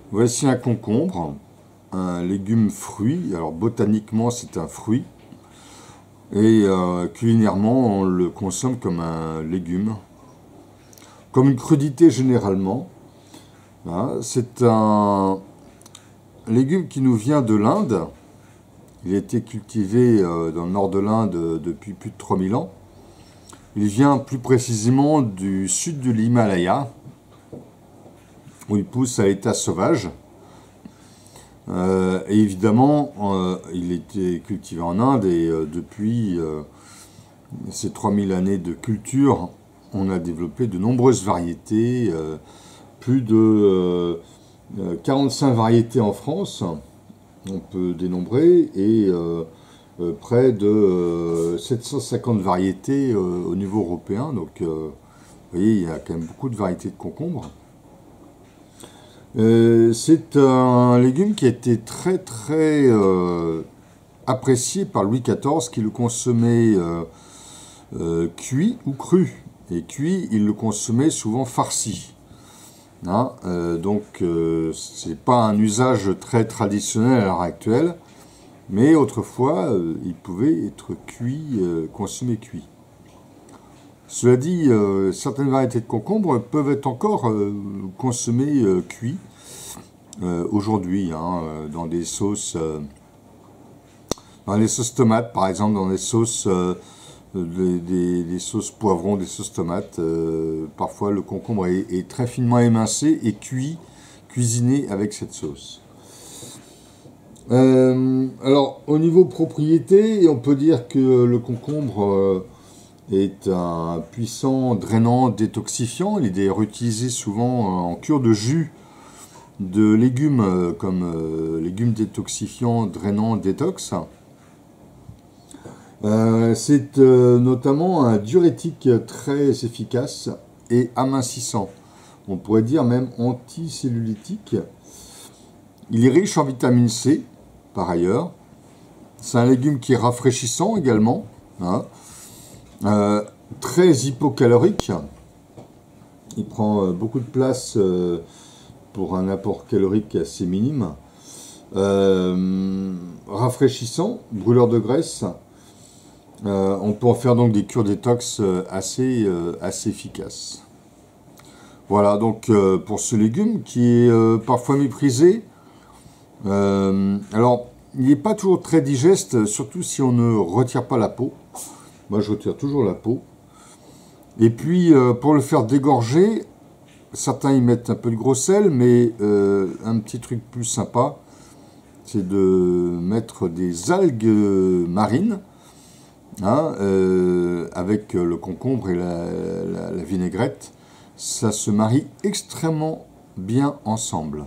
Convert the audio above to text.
Voici un concombre, un légume fruit. Alors botaniquement c'est un fruit et culinairement on le consomme comme un légume, comme une crudité généralement. Hein. C'est un légume qui nous vient de l'Inde. Il a été cultivé dans le nord de l'Inde depuis plus de 3000 ans. Il vient plus précisément du sud de l'Himalaya, où il pousse à l'état sauvage. Et évidemment, il était cultivé en Inde et depuis ces 3000 années de culture, on a développé de nombreuses variétés, plus de 45 variétés en France, on peut dénombrer, et près de 750 variétés au niveau européen. Donc, vous voyez, il y a quand même beaucoup de variétés de concombres. C'est un légume qui a été très apprécié par Louis XIV, qui le consommait cuit ou cru. Et cuit, il le consommait souvent farci. Hein, donc c'est pas un usage très traditionnel à l'heure actuelle, mais autrefois il pouvait être cuit, consommé cuit. Cela dit, certaines variétés de concombres peuvent être encore consommées cuits aujourd'hui, hein, dans des sauces tomates par exemple, dans des sauces des sauces poivrons, des sauces tomates. Parfois le concombre est très finement émincé et cuisiné avec cette sauce. Alors au niveau propriété, on peut dire que le concombre est un puissant drainant détoxifiant. Il est réutilisé souvent en cure de jus de légumes comme légumes détoxifiants, drainants, détox. C'est notamment un diurétique très efficace et amincissant. On pourrait dire même anticellulitique. Il est riche en vitamine C, par ailleurs. C'est un légume qui est rafraîchissant également. Hein. Très hypocalorique. Il prend beaucoup de place pour un apport calorique assez minime. Rafraîchissant, brûleur de graisse. On peut en faire donc des cures détox assez efficaces. Voilà donc pour ce légume qui est parfois méprisé. Alors, il n'est pas toujours très digeste, surtout si on ne retire pas la peau. Moi, je retire toujours la peau. Et puis, pour le faire dégorger, certains y mettent un peu de gros sel, mais un petit truc plus sympa, c'est de mettre des algues marines, hein, avec le concombre et la vinaigrette. Ça se marie extrêmement bien ensemble.